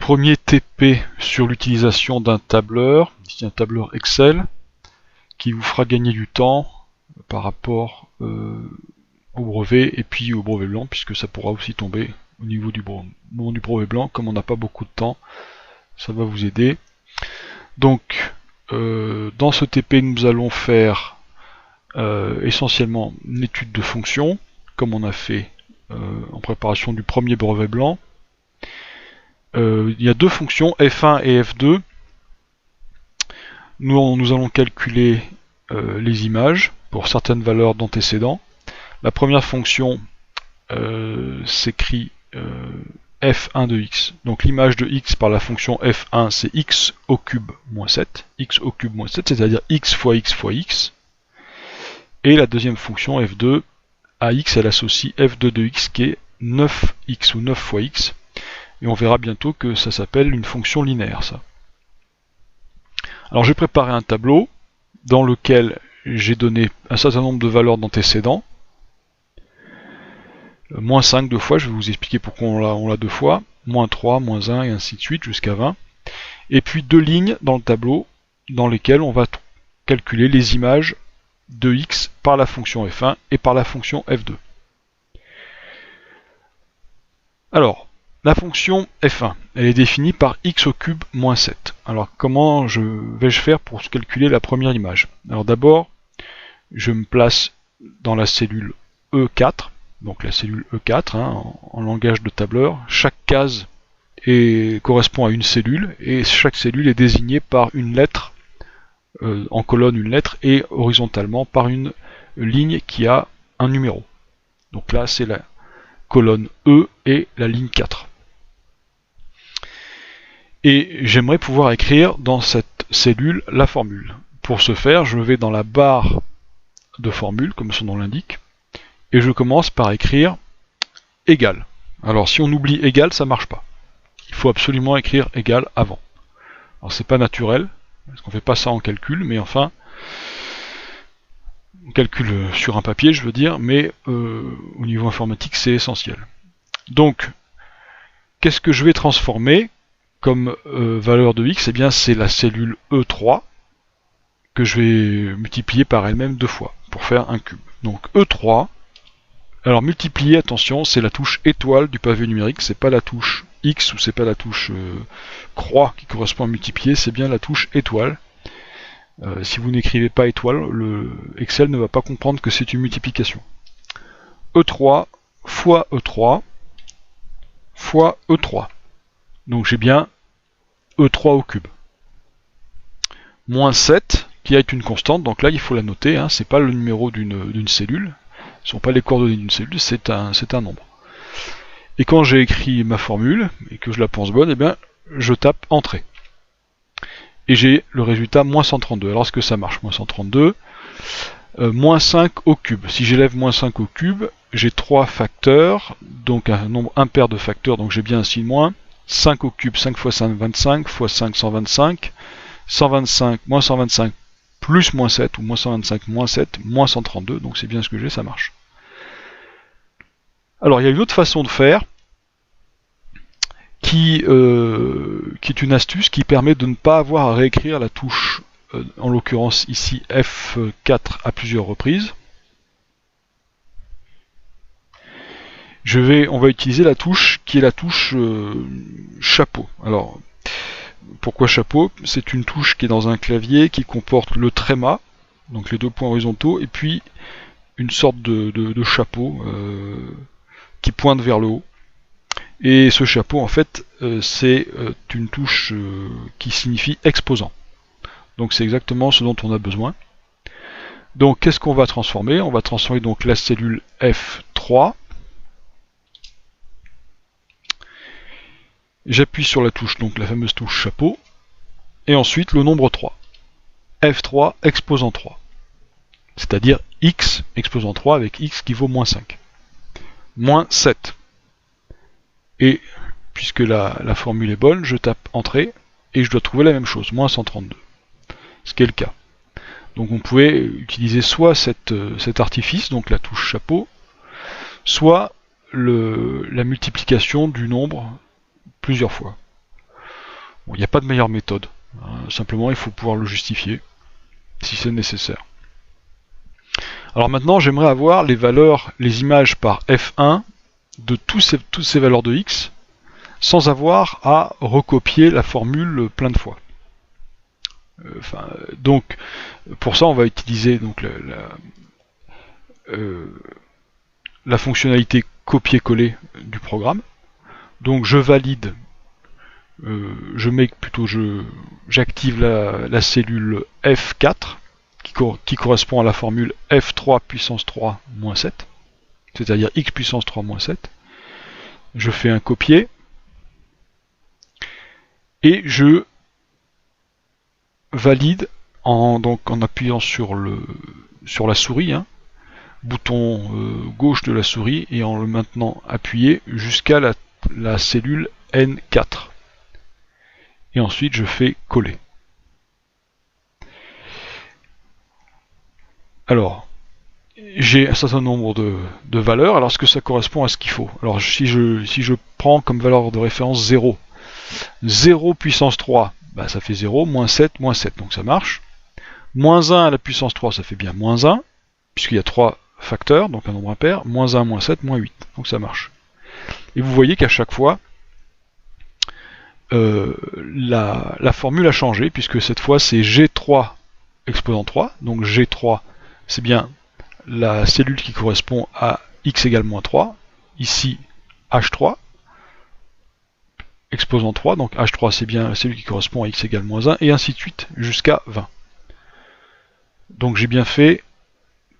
premier TP sur l'utilisation d'un tableur, ici un tableur Excel, qui vous fera gagner du temps par rapport au brevet et puis au brevet blanc, puisque ça pourra aussi tomber au niveau du brevet blanc. Comme on n'a pas beaucoup de temps, ça va vous aider. Donc dans ce TP, nous allons faire essentiellement une étude de fonction, comme on a fait en préparation du premier brevet blanc. Il y a deux fonctions, F1 et F2. Nous allons calculer les images pour certaines valeurs d'antécédents. La première fonction s'écrit f1 de x. Donc l'image de x par la fonction f1, c'est x au cube moins 7. X au cube moins 7, c'est-à-dire x fois x fois x. Et la deuxième fonction f2, à x, elle associe f2 de x qui est 9x ou 9 fois x. Et on verra bientôt que ça s'appelle une fonction linéaire, ça. Alors j'ai préparé un tableau dans lequel j'ai donné un certain nombre de valeurs d'antécédents. Moins 5 deux fois, je vais vous expliquer pourquoi on l'a deux fois. Moins 3, moins 1 et ainsi de suite jusqu'à 20. Et puis deux lignes dans le tableau dans lesquelles on va calculer les images de x par la fonction f1 et par la fonction f2. Alors, la fonction f1, elle est définie par x au cube moins 7. Alors comment vais-je faire pour calculer la première image? Alors d'abord, je me place dans la cellule E4, donc la cellule E4, en langage de tableur. Chaque case correspond à une cellule, et chaque cellule est désignée par une lettre, en colonne une lettre, et horizontalement par une ligne qui a un numéro. Donc là c'est la colonne E et la ligne 4. Et j'aimerais pouvoir écrire dans cette cellule la formule. Pour ce faire, je vais dans la barre de formule, comme son nom l'indique, et je commence par écrire égal. Alors si on oublie égal, ça marche pas. Il faut absolument écrire égal avant. Alors c'est pas naturel, parce qu'on fait pas ça en calcul, mais enfin, on calcule sur un papier, je veux dire, mais au niveau informatique, c'est essentiel. Donc, qu'est-ce que je vais transformer comme valeur de x? Eh bien, c'est la cellule E3 que je vais multiplier par elle-même deux fois pour faire un cube. Donc E3, alors multiplier, attention, c'est la touche étoile du pavé numérique, c'est pas la touche X ou c'est pas la touche croix qui correspond à multiplier, c'est bien la touche étoile. Si vous n'écrivez pas étoile, le Excel ne va pas comprendre que c'est une multiplication. E3 fois E3 fois E3. Donc j'ai bien E3 au cube. Moins 7, qui est une constante, donc là il faut la noter, c'est pas le numéro d'une cellule, ce ne sont pas les coordonnées d'une cellule, c'est un nombre. Et quand j'ai écrit ma formule, et que je la pense bonne, eh bien je tape Entrée. Et j'ai le résultat moins 132. Alors est-ce que ça marche? Moins 132, moins 5 au cube. Si j'élève moins 5 au cube, j'ai 3 facteurs, donc un nombre impair de facteurs, donc j'ai bien un signe moins. 5 au cube, 5 fois 5, 25, fois 5, 125, 125, moins 125, plus moins 7, ou moins 125, moins 7, moins 132, donc c'est bien ce que j'ai, ça marche. Alors il y a une autre façon de faire, qui est une astuce qui permet de ne pas avoir à réécrire la touche, en l'occurrence ici F4 à plusieurs reprises. On va utiliser la touche qui est la touche chapeau. Alors, pourquoi chapeau? C'est une touche qui est dans un clavier qui comporte le tréma, donc les deux points horizontaux, et puis une sorte de chapeau qui pointe vers le haut. Et ce chapeau, en fait, c'est une touche qui signifie exposant. Donc c'est exactement ce dont on a besoin. Donc qu'est-ce qu'on va transformer? On va transformer donc la cellule F3. J'appuie sur la touche, donc la fameuse touche chapeau, et ensuite le nombre 3. F3 exposant 3. C'est-à-dire x exposant 3 avec x qui vaut moins 5. Moins 7. Et puisque la formule est bonne, je tape Entrée, et je dois trouver la même chose, moins 132. Ce qui est le cas. Donc on pouvait utiliser soit cet artifice, donc la touche chapeau, soit la multiplication du nombre plusieurs fois. Bon, il n'y a pas de meilleure méthode. Simplement, il faut pouvoir le justifier, si c'est nécessaire. Alors maintenant, j'aimerais avoir les valeurs, les images par F1 de toutes ces valeurs de x, sans avoir à recopier la formule plein de fois. Donc, pour ça, on va utiliser donc la fonctionnalité copier-coller du programme. Donc, je valide, j'active la cellule F4 qui correspond à la formule F3 puissance 3 moins 7, c'est-à-dire x puissance 3 moins 7. Je fais un copier et je valide en appuyant sur la souris, bouton gauche de la souris, et en le maintenant appuyé jusqu'à la cellule N4. Et ensuite je fais coller. Alors, j'ai un certain nombre de valeurs. Alors, est-ce que ça correspond à ce qu'il faut? Alors, si je prends comme valeur de référence 0, 0 puissance 3, bah, ça fait 0, moins 7, donc ça marche. Moins 1 à la puissance 3, ça fait bien moins 1, puisqu'il y a 3 facteurs, donc un nombre impair, moins 1, moins 7, moins 8, donc ça marche. Et vous voyez qu'à chaque fois, la formule a changé, puisque cette fois c'est G3 exposant 3, donc G3 c'est bien la cellule qui correspond à x égale moins 3, ici H3, exposant 3, donc H3 c'est bien la cellule qui correspond à x égale moins 1, et ainsi de suite, jusqu'à 20. Donc j'ai bien fait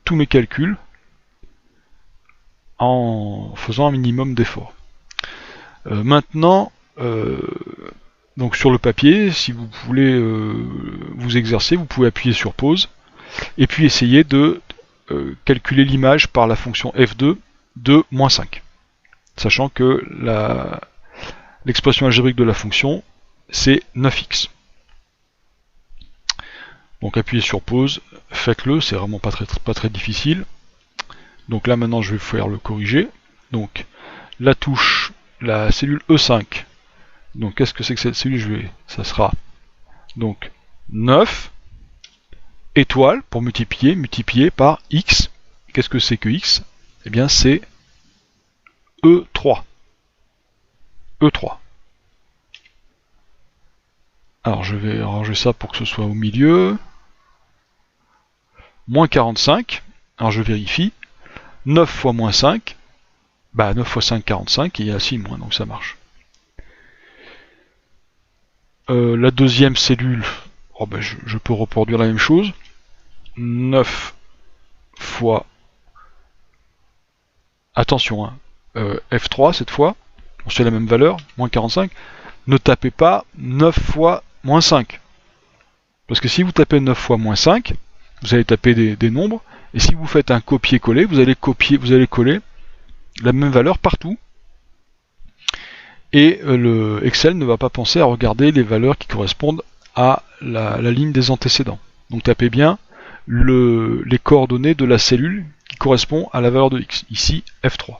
tous mes calculs en faisant un minimum d'efforts. Maintenant, donc sur le papier, si vous voulez vous exercer, vous pouvez appuyer sur pause, et puis essayer de calculer l'image par la fonction f2 de moins 5. Sachant que l'expression algébrique de la fonction, c'est 9x. Donc appuyez sur pause, faites-le, c'est vraiment pas très difficile. Donc là maintenant je vais faire le corriger. Donc la touche, la cellule E5. Donc qu'est-ce que c'est que cette cellule? Ça sera donc 9 étoiles pour multiplier par x. Qu'est-ce que c'est que x? Eh bien c'est E3. E3. Alors je vais arranger ça pour que ce soit au milieu. Moins 45. Alors je vérifie. 9 fois moins 5. Bah 9 fois 5, 45. Et il y a 6 moins, donc ça marche. La deuxième cellule, je peux reproduire la même chose. 9 fois... Attention, F3 cette fois. C'est la même valeur, moins 45. Ne tapez pas 9 fois moins 5. Parce que si vous tapez 9 fois moins 5, vous allez taper des nombres, et si vous faites un copier-coller, vous allez coller la même valeur partout, et le Excel ne va pas penser à regarder les valeurs qui correspondent à la ligne des antécédents. Donc tapez bien les coordonnées de la cellule qui correspond à la valeur de x, ici F3.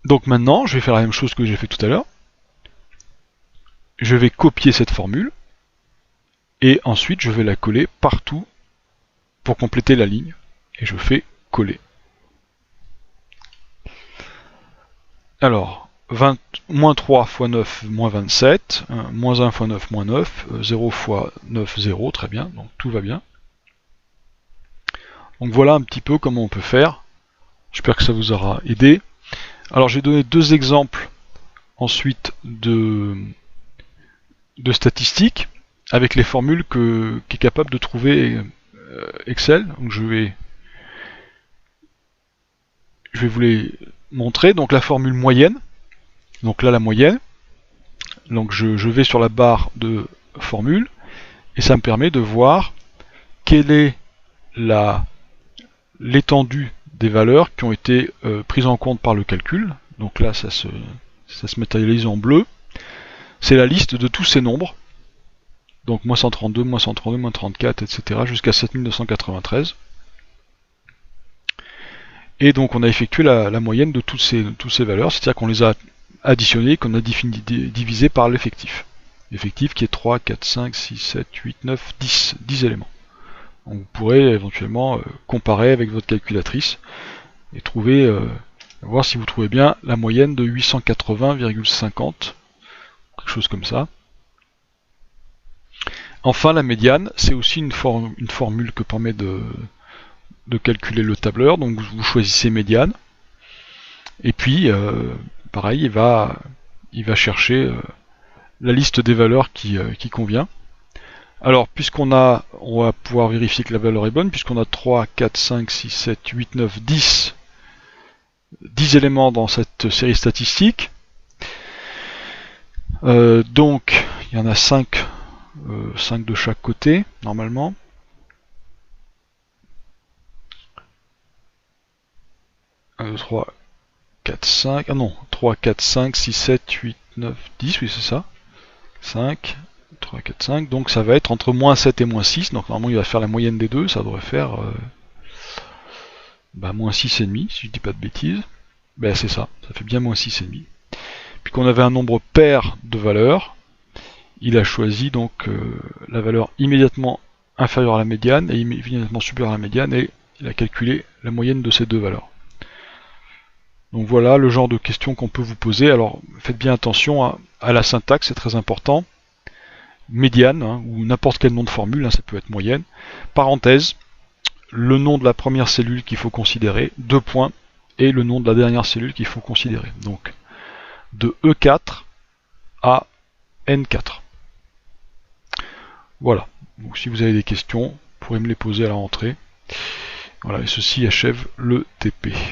Donc maintenant, je vais faire la même chose que j'ai fait tout à l'heure. Je vais copier cette formule, et ensuite je vais la coller partout pour compléter la ligne, et je fais coller. Alors, moins 3 fois 9, moins 27, moins 1 fois 9, moins 9, 0 fois 9, 0, très bien, donc tout va bien. Donc voilà un petit peu comment on peut faire. J'espère que ça vous aura aidé. Alors j'ai donné deux exemples ensuite de statistiques avec les formules qu'est capable de trouver Excel. Donc je vais vous les montrer. Donc la formule moyenne. Donc là la moyenne. Donc je vais sur la barre de formule et ça me permet de voir quelle est l'étendue des valeurs qui ont été prises en compte par le calcul. Donc là ça se matérialise en bleu. C'est la liste de tous ces nombres. Donc moins 132, moins 134, etc. jusqu'à 7293. Et donc on a effectué la moyenne de toutes ces valeurs, c'est-à-dire qu'on les a additionnées, qu'on a divisé par l'effectif. L'effectif qui est 3, 4, 5, 6, 7, 8, 9, 10 éléments. Donc vous pourrez éventuellement comparer avec votre calculatrice et voir si vous trouvez bien la moyenne de 880,50, quelque chose comme ça. Enfin, la médiane, c'est aussi une formule que permet de calculer le tableur. Donc vous choisissez médiane, et puis pareil, il va chercher la liste des valeurs qui convient. Alors, on va pouvoir vérifier que la valeur est bonne, puisqu'on a 3, 4, 5, 6, 7, 8, 9, 10 éléments dans cette série statistique. Donc, il y en a 5 de chaque côté, normalement. Un, 2, 3, 4, 5. Ah non, 3, 4, 5, 6, 7, 8, 9, 10, oui, c'est ça. 5, 3, 4, 5. Donc, ça va être entre moins 7 et moins 6. Donc, normalement, il va faire la moyenne des deux. Ça devrait faire moins 6,5, si je dis pas de bêtises. Ben, c'est ça. Ça fait bien moins 6,5. Puis qu'on avait un nombre pair de valeurs, il a choisi donc la valeur immédiatement inférieure à la médiane et immédiatement supérieure à la médiane, et il a calculé la moyenne de ces deux valeurs. Donc voilà le genre de questions qu'on peut vous poser. Alors faites bien attention à la syntaxe, c'est très important. Médiane, ou n'importe quel nom de formule, ça peut être moyenne. Parenthèse, le nom de la première cellule qu'il faut considérer, 2 points, et le nom de la dernière cellule qu'il faut considérer. Donc de E4 à N4. Voilà. Donc si vous avez des questions, vous pourrez me les poser à la rentrée. Voilà, et ceci achève le TP.